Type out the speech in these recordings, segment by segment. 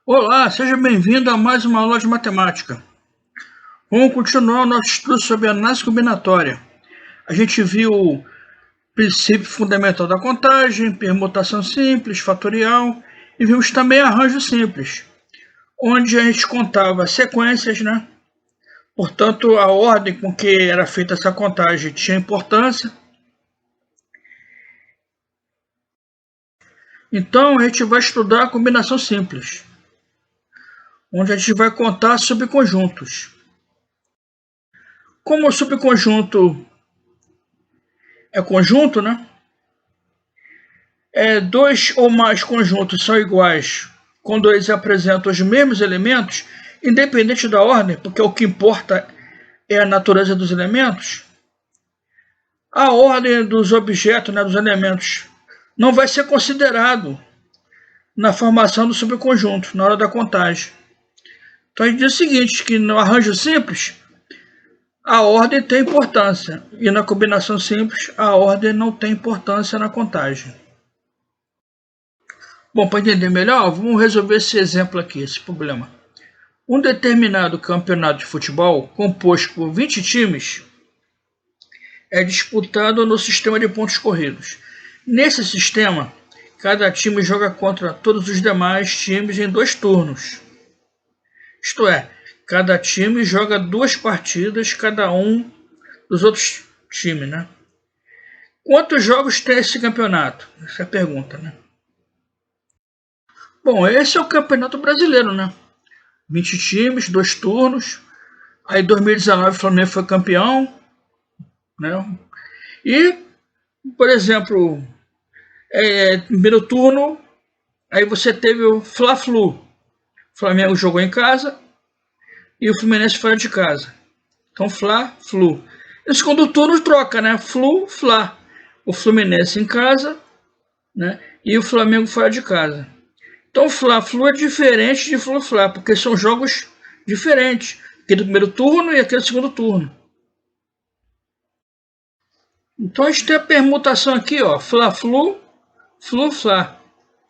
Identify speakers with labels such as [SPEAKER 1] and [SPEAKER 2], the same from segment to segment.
[SPEAKER 1] Olá, seja bem-vindo a mais uma aula de matemática. Vamos continuar o nosso estudo sobre análise combinatória. A gente viu o princípio fundamental da contagem, permutação simples, fatorial, e vimos também arranjo simples, onde a gente contava sequências, né? Portanto, a ordem com que era feita essa contagem tinha importância. Então, a gente vai estudar a combinação simples, onde a gente vai contar subconjuntos. Como o subconjunto é conjunto, né? Dois ou mais conjuntos são iguais quando eles apresentam os mesmos elementos, independente da ordem, porque o que importa é a natureza dos elementos. A ordem dos objetos, né, dos elementos, não vai ser considerado na formação do subconjunto, na hora da contagem. Então a gente diz o seguinte, que no arranjo simples, a ordem tem importância, e na combinação simples, a ordem não tem importância na contagem. Bom, para entender melhor, vamos resolver esse exemplo aqui, esse problema. Um determinado campeonato de futebol, composto por 20 times, é disputado no sistema de pontos corridos. Nesse sistema, cada time joga contra todos os demais times em 2 turnos. Isto é, cada time joga 2 partidas, cada um dos outros times, né? Quantos jogos tem esse campeonato? Essa é a pergunta, né? Bom, esse é o Campeonato Brasileiro, né? 20 times, 2 turnos. Aí 2019 o Flamengo foi campeão, né? E, por exemplo, primeiro turno, aí você teve o Fla-Flu. O Flamengo jogou em casa e o Fluminense fora de casa. Então Fla-Flu. No segundo turno troca, né? Flu-Fla. O Fluminense em casa, né? E o Flamengo fora de casa. Então, Fla-Flu é diferente de Flu-Fla, porque são jogos diferentes. Aquele do primeiro turno e aquele do segundo turno. Então, a gente tem a permutação aqui, ó, Fla-Flu, Flu-Fla,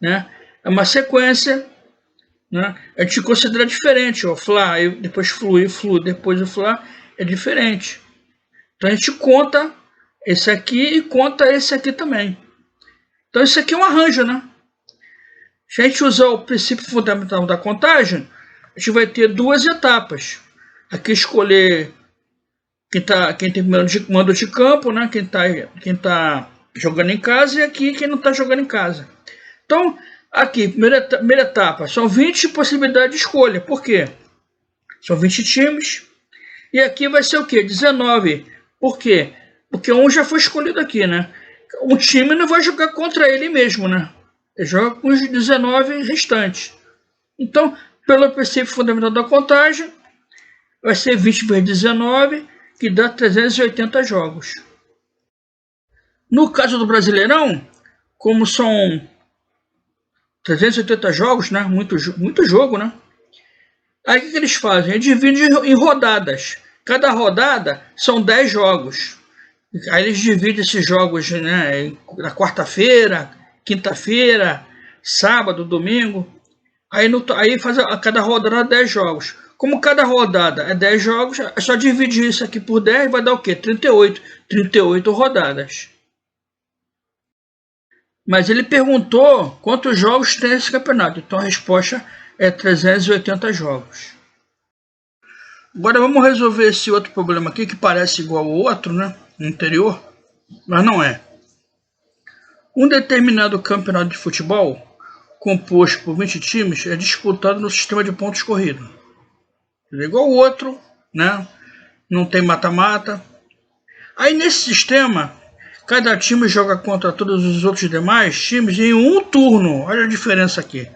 [SPEAKER 1] né? É uma sequência, né? A gente considera diferente, ó, Fla, depois Flu e Flu, depois o Fla, é diferente. Então, a gente conta esse aqui e conta esse aqui também. Então, isso aqui é um arranjo, né? Se a gente usar o princípio fundamental da contagem, a gente vai ter 2 etapas. Aqui escolher quem tem primeiro mando de campo, né? Quem tá jogando em casa, e aqui quem não está jogando em casa. Então, aqui, primeira etapa, são 20 possibilidades de escolha. Por quê? São 20 times. E aqui vai ser o quê? 19. Por quê? Porque um já foi escolhido aqui, né? Um time não vai jogar contra ele mesmo, né? Ele joga com os 19 restantes. Então, pelo princípio fundamental da contagem, vai ser 20 vezes 19, que dá 380 jogos. No caso do Brasileirão, como são 380 jogos, né? Muito jogo, né? Aí o que eles fazem? Eles dividem em rodadas. Cada rodada são 10 jogos. Aí eles dividem esses jogos, né, na quarta-feira, quinta-feira, sábado, domingo. Aí faz a cada rodada 10 jogos. Como cada rodada é 10 jogos, é só dividir isso aqui por 10, vai dar o quê? 38. 38 rodadas. Mas ele perguntou quantos jogos tem esse campeonato. Então a resposta é 380 jogos. Agora vamos resolver esse outro problema aqui, que parece igual ao outro, né? Anterior, mas não é. Um determinado campeonato de futebol, composto por 20 times, é disputado no sistema de pontos corridos. É igual ao outro, né? Não tem mata-mata. Aí nesse sistema, cada time joga contra todos os outros demais times em um turno. Olha a diferença aqui.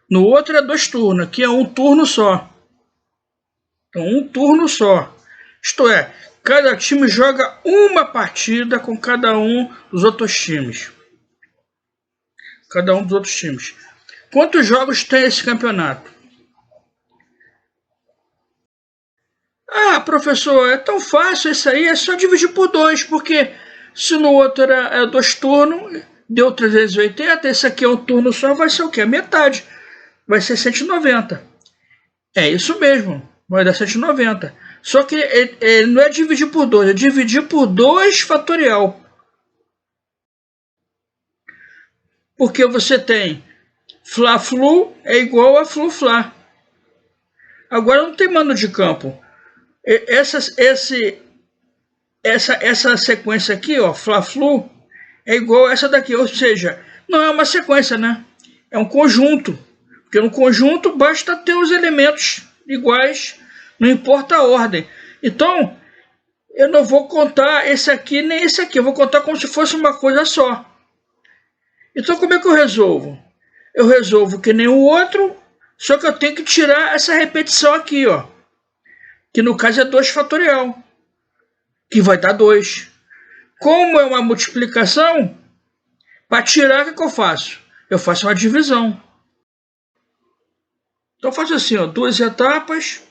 [SPEAKER 1] No outro é 2 turnos, aqui é um turno só. Então, um turno só. Isto é, cada time joga uma partida com cada um dos outros times. Cada um dos outros times. Quantos jogos tem esse campeonato? Ah, professor, é tão fácil isso aí, é só dividir por 2, porque se no outro era 2 turnos, deu 380, esse aqui é um turno só, vai ser o quê? A metade. vai ser 190. É isso mesmo, vai dar 190. Só que ele não é dividir por 2, é dividir por 2 fatorial. Porque você tem Fla-Flu é igual a Flu-Fla. Agora não tem mando de campo. Essa sequência aqui, ó, Fla-Flu, é igual a essa daqui. Ou seja, não é uma sequência, né? É um conjunto. Porque no conjunto basta ter os elementos iguais, não importa a ordem. Então, eu não vou contar esse aqui nem esse aqui. Eu vou contar como se fosse uma coisa só. Então, como é que eu resolvo? Eu resolvo que nem o outro, só que eu tenho que tirar essa repetição aqui, ó. Que no caso é 2 fatorial, que vai dar 2. Como é uma multiplicação, para tirar, o que eu faço? Eu faço uma divisão. Então eu faço assim, ó, 2 etapas,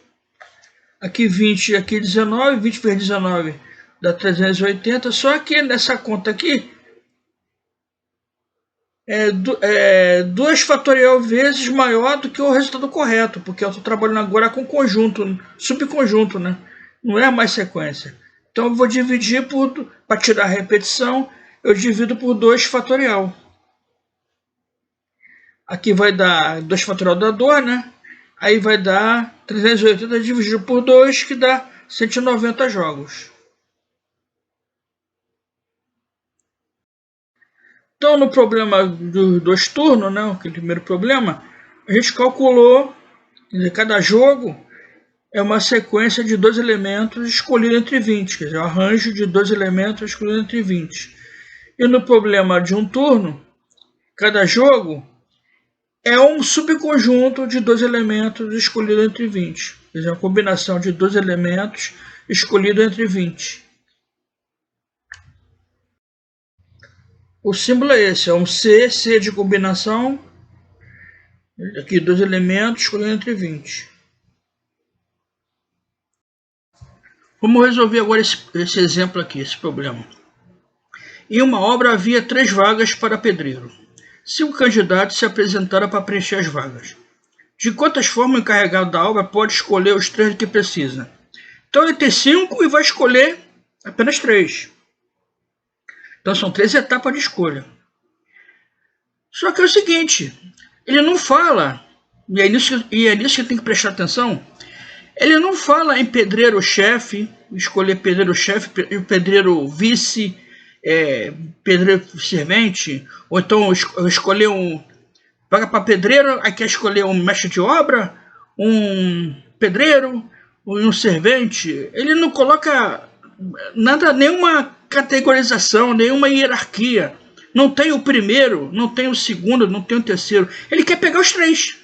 [SPEAKER 1] aqui 20 e aqui 19, 20 vezes 19 dá 380, só que nessa conta aqui, 2 fatorial vezes maior do que o resultado correto, porque eu estou trabalhando agora com conjunto, subconjunto, né? Não é mais sequência. Então eu vou dividir para tirar a repetição, eu divido por 2 fatorial. Aqui vai dar 2 fatorial dá 2, né? Aí vai dar 380 dividido por 2, que dá 190 jogos. Então, no problema dos 2 turnos, né, aquele primeiro problema, a gente calculou que cada jogo é uma sequência de 2 elementos escolhidos entre 20, quer dizer, um arranjo de 2 elementos escolhidos entre 20. E no problema de um turno, cada jogo é um subconjunto de 2 elementos escolhidos entre 20. Quer dizer, uma combinação de 2 elementos escolhidos entre 20. O símbolo é esse, é um C de combinação, aqui 2 elementos escolhidos entre 20. Vamos resolver agora esse exemplo aqui, esse problema. Em uma obra havia 3 vagas para pedreiro. 5 candidatos se apresentaram para preencher as vagas. De quantas formas o encarregado da obra pode escolher os 3 que precisa? Então ele tem 5 e vai escolher apenas 3. Então são 3 etapas de escolha. Só que é o seguinte, ele não fala, e é nisso que tem que prestar atenção, ele não fala em pedreiro-chefe, escolher pedreiro-chefe, pedreiro vice, pedreiro servente, ou então escolher paga para pedreiro, aí quer escolher um mestre de obra, um pedreiro e um servente. Ele não coloca nada, nenhuma categorização, nenhuma hierarquia. Não tem o primeiro, não tem o segundo, não tem o terceiro. Ele quer pegar os 3.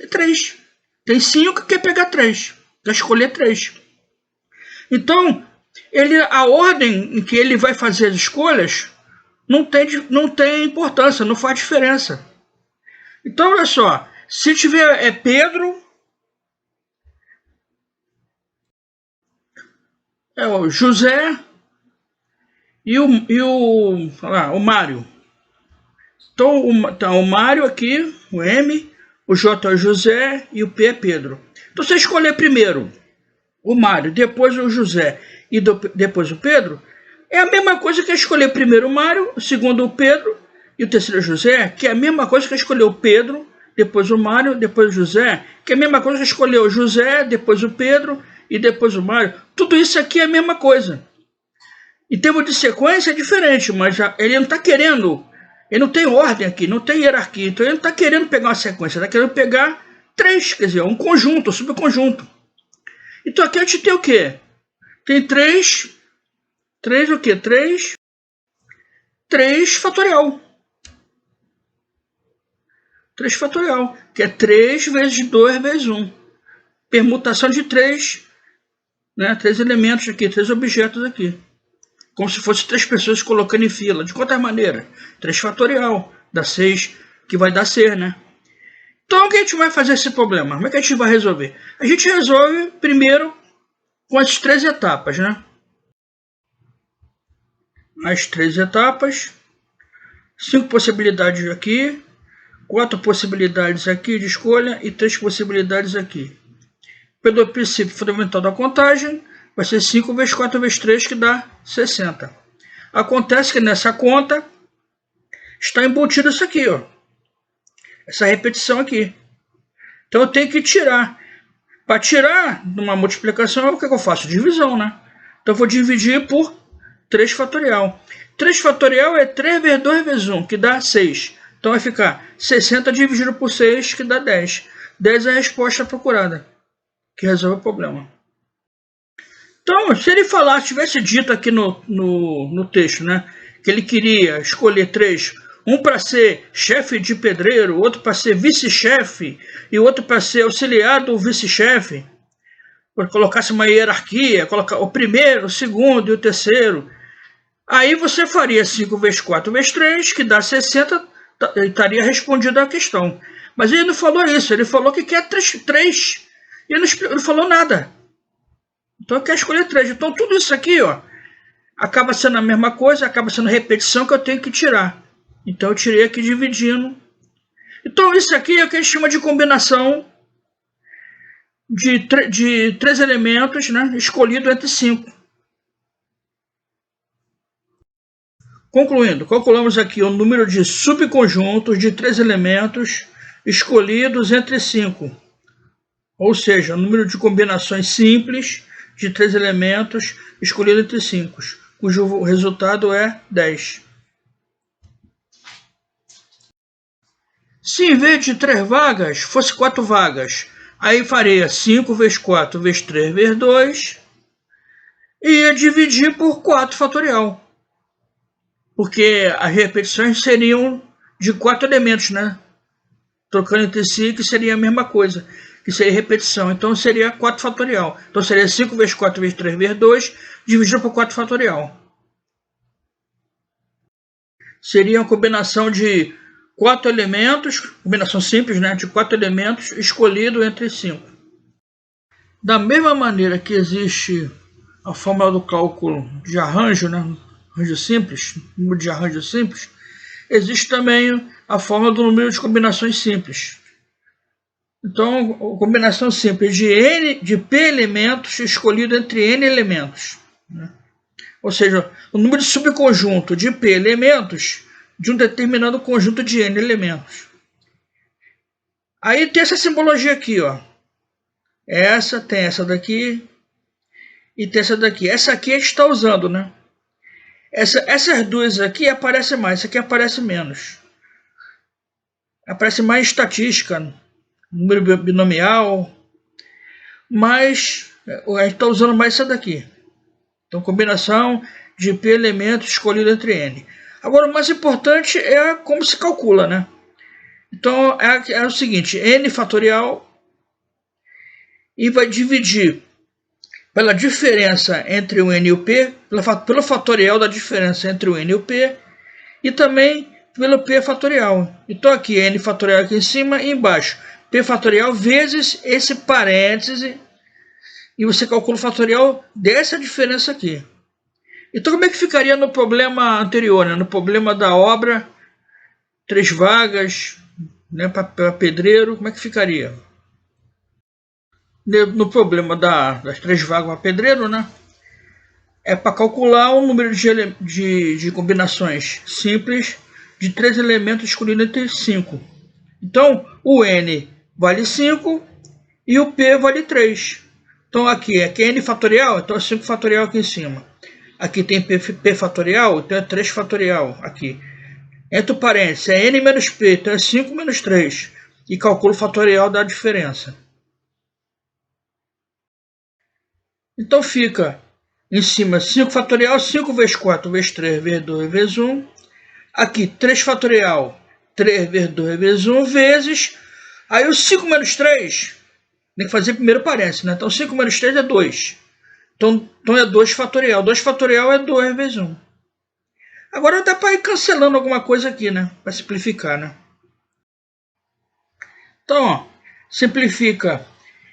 [SPEAKER 1] Tem 5, quer pegar 3. Quer escolher 3. Então, a ordem em que ele vai fazer as escolhas não tem importância, não faz diferença. Então, olha só, se tiver Pedro, o José e o Mário. Então, o Mário aqui, o M, o J é o José e o P é Pedro. Então, você escolher primeiro o Mário, depois o José e depois o Pedro, é a mesma coisa que escolher primeiro o Mário, o segundo o Pedro e o terceiro o José, que é a mesma coisa que escolher o Pedro, depois o Mário, depois o José, que é a mesma coisa que escolher o José, depois o Pedro e depois o Mário. Tudo isso aqui é a mesma coisa. Em termos de sequência é diferente, mas ele não está querendo, ele não tem ordem aqui, não tem hierarquia, então ele não está querendo pegar uma sequência, ele está querendo pegar 3, quer dizer, um conjunto, um subconjunto. Então aqui a gente tem o quê? Tem 3 o quê? 3 fatorial. 3 fatorial, que é 3 vezes 2 vezes 1. Permutação de 3, né? 3 elementos aqui, 3 objetos aqui. Como se fosse 3 pessoas colocando em fila. De qualquer maneira, 3 fatorial, dá 6, que vai dar 6, né? Então, o que a gente vai fazer esse problema? Como é que a gente vai resolver? A gente resolve primeiro com as 3 etapas, né? As 3 etapas, 5 possibilidades aqui, 4 possibilidades aqui de escolha e 3 possibilidades aqui. Pelo princípio fundamental da contagem, vai ser 5 vezes 4 vezes 3, que dá 60. Acontece que nessa conta está embutido isso aqui, ó, essa repetição aqui. Então eu tenho que tirar. Para tirar numa multiplicação, o que eu faço? Divisão, né? Então eu vou dividir por 3 fatorial. 3 fatorial é 3 vezes 2 vezes 1, que dá 6. Então vai ficar 60 dividido por 6, que dá 10. 10 é a resposta procurada, que resolve o problema. Então, se ele tivesse dito aqui no texto, né, que ele queria escolher 3, um para ser chefe de pedreiro, outro para ser vice-chefe e outro para ser auxiliar do vice-chefe, colocasse uma hierarquia, colocar o primeiro, o segundo e o terceiro, aí você faria 5 vezes 4 vezes 3, que dá 60, estaria respondida a questão. Mas ele não falou isso, ele falou que quer 3 e ele não falou nada. Então quer escolher 3. Então tudo isso aqui, ó, acaba sendo a mesma coisa, acaba sendo repetição que eu tenho que tirar. Então eu tirei aqui dividindo. Então isso aqui é o que a gente chama de combinação de 3 elementos, né, escolhido entre 5. Concluindo, calculamos aqui o número de subconjuntos de 3 elementos escolhidos entre 5. Ou seja, o número de combinações simples de 3 elementos escolhidos entre 5, cujo resultado é 10. Se em vez de 3 vagas, fosse 4 vagas, aí faria 5 vezes 4 vezes 3 vezes 2 e ia dividir por 4 fatorial. Porque as repetições seriam de 4 elementos, né? Trocando entre si, que seria a mesma coisa, que seria repetição. Então seria 4 fatorial. Então seria 5 vezes 4 vezes 3 vezes 2, dividido por 4 fatorial. Seria uma combinação de 4 elementos, combinação simples, né? De 4 elementos escolhido entre 5. Da mesma maneira que existe a fórmula do cálculo de arranjo, né? Arranjo simples, número de arranjo simples, existe também a fórmula do número de combinações simples. Então, a combinação simples de P elementos escolhido entre N elementos, né? Ou seja, o número de subconjunto de P elementos de um determinado conjunto de N elementos. Aí tem essa simbologia aqui, ó. Tem essa daqui e tem essa daqui. Essa aqui a gente está usando, né? Essas duas aqui aparecem mais, essa aqui aparece menos. Aparece mais estatística, número binomial, mas a gente está usando mais essa daqui. Então, combinação de P elementos escolhido entre N. Agora, o mais importante é como se calcula, né? Então, é o seguinte, N fatorial, e vai dividir pela diferença entre o N e o P, pelo fatorial da diferença entre o N e o P, e também pelo P fatorial. Então aqui N fatorial aqui em cima e embaixo. P fatorial vezes esse parêntese, e você calcula o fatorial dessa diferença aqui. Então como é que ficaria no problema anterior, né? No problema da obra, 3 vagas, né, para pedreiro, como é que ficaria? No problema das 3 vagas para pedreiro, né? É para calcular o número de combinações simples de 3 elementos escolhidos entre 5. Então, o N vale 5 e o P vale 3. Então, aqui é N fatorial, então é 5 fatorial aqui em cima. Aqui tem P fatorial, então é 3 fatorial aqui. Entre parênteses, é N menos P, então é 5 menos 3. E calculo o fatorial da diferença. Então fica em cima 5 fatorial, 5 vezes 4 vezes 3 vezes 2 vezes 1. Aqui 3 fatorial, 3 vezes 2 vezes 1 vezes. Aí o 5 menos 3, tem que fazer primeiro parênteses, né? Então 5 menos 3 é 2. Então é 2 fatorial. 2 fatorial é 2 vezes 1. Agora dá para ir cancelando alguma coisa aqui, né? Para simplificar, né? Então, ó, simplifica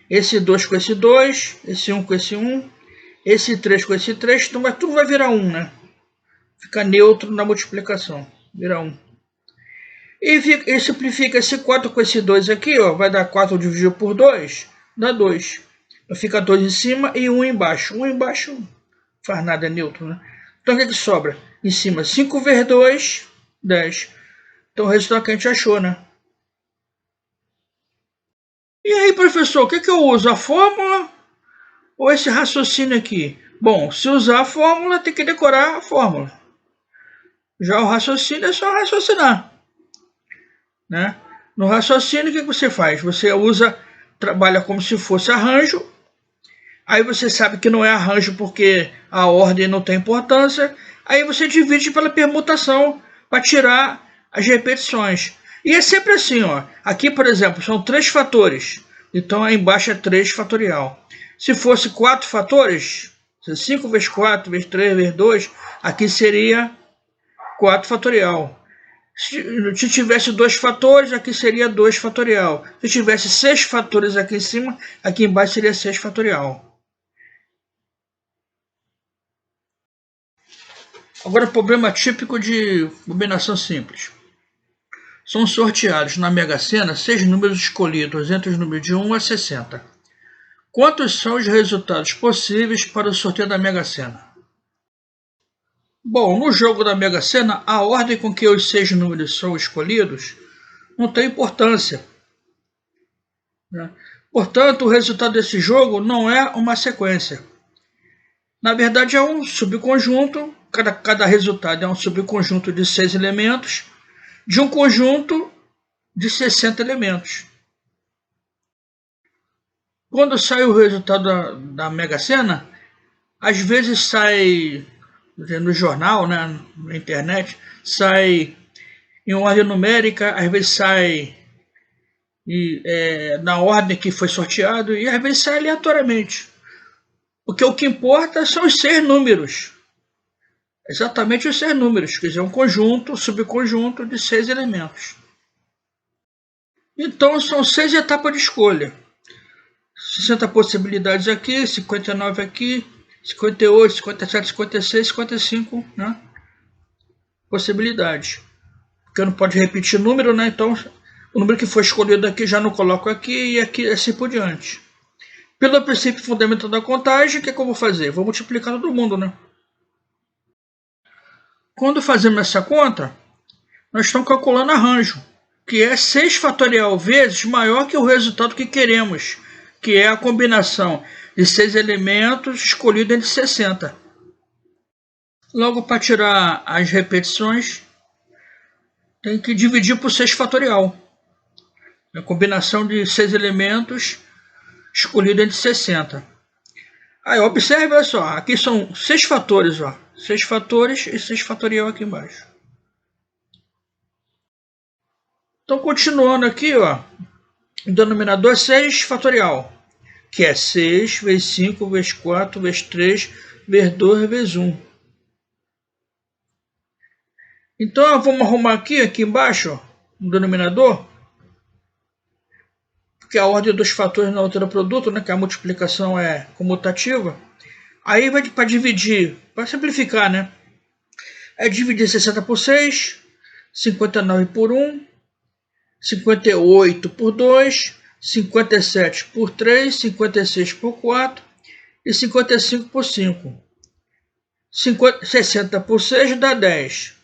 [SPEAKER 1] esse 2 com esse 2, esse 1 com esse 1, esse 3 com esse 3, então tudo vai virar 1, né? Fica neutro na multiplicação, vira 1. E simplifica esse 4 com esse 2 aqui, ó, vai dar 4 dividido por 2, dá 2. Então fica 2 em cima e 1 embaixo. 1 embaixo não faz nada, é neutro, né? Então o que sobra? Em cima, 5 vezes 2, 10. Então o resultado que a gente achou, né? E aí, professor, o que eu uso? A fórmula ou esse raciocínio aqui? Bom, se usar a fórmula, tem que decorar a fórmula. Já o raciocínio é só raciocinar, né? No raciocínio, o que você faz? Você trabalha como se fosse arranjo. Aí você sabe que não é arranjo porque a ordem não tem importância. Aí você divide pela permutação para tirar as repetições. E é sempre assim, ó. Aqui, por exemplo, são 3 fatores. Então, aí embaixo é 3 fatorial. Se fosse 4 fatores, 5 vezes 4 vezes 3 vezes 2, aqui seria 4 fatorial. Se tivesse 2 fatores, aqui seria 2 fatorial. Se tivesse 6 fatores aqui em cima, aqui embaixo seria 6 fatorial. Agora, problema típico de combinação simples. São sorteados na Mega Sena 6 números escolhidos entre os números de 1 a 60. Quantos são os resultados possíveis para o sorteio da Mega Sena? Bom, no jogo da Mega Sena, a ordem com que os 6 números são escolhidos não tem importância, né? Portanto, o resultado desse jogo não é uma sequência. Na verdade, é um subconjunto. Cada resultado é um subconjunto de 6 elementos de um conjunto de 60 elementos. Quando sai o resultado da Mega Sena, às vezes sai no jornal, né, na internet, sai em ordem numérica, às vezes sai na ordem que foi sorteado e às vezes sai aleatoriamente. Porque o que importa são os 6 números. Exatamente os 6 números, quer dizer, um conjunto, subconjunto de 6 elementos. Então, são 6 etapas de escolha. 60 possibilidades aqui, 59 aqui, 58, 57, 56, 55, né? Possibilidades. Porque não pode repetir número, né? Então, o número que foi escolhido aqui já não coloco aqui e aqui assim por diante. Pelo princípio fundamental da contagem, o que eu vou fazer? Vou multiplicar todo mundo, né? Quando fazemos essa conta, nós estamos calculando arranjo, que é 6 fatorial vezes maior que o resultado que queremos, que é a combinação de 6 elementos escolhidos entre 60. Logo, para tirar as repetições, tem que dividir por 6 fatorial. A combinação de 6 elementos escolhidos entre 60. Aí, observe, olha só, aqui são 6 fatores, ó. 6 fatores e 6 fatorial aqui embaixo. Então, continuando aqui, ó, o denominador é 6 fatorial, que é 6 vezes 5 vezes 4 vezes 3 vezes 2 vezes 1. Então, vamos arrumar aqui embaixo, ó, o denominador, porque a ordem dos fatores não altera o produto, né, que a multiplicação é comutativa. Aí vai para dividir, para simplificar, né? É dividir 60 por 6, 59 por 1, 58 por 2, 57 por 3, 56 por 4 e 55 por 5. 60 por 6 dá 10.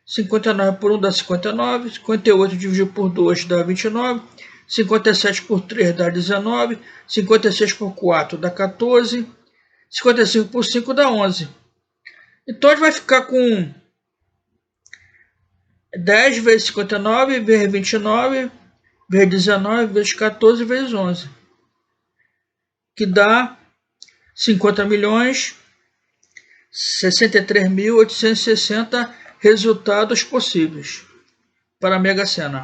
[SPEAKER 1] 59 por 1 dá 59. 58 dividido por 2 dá 29. 57 por 3 dá 19. 56 por 4 dá 14. 55 por 5 dá 11. Então a gente vai ficar com 10 vezes 59 vezes 29 vezes 19 vezes 14 vezes 11, que dá 50.063.860 resultados possíveis para a Mega Sena.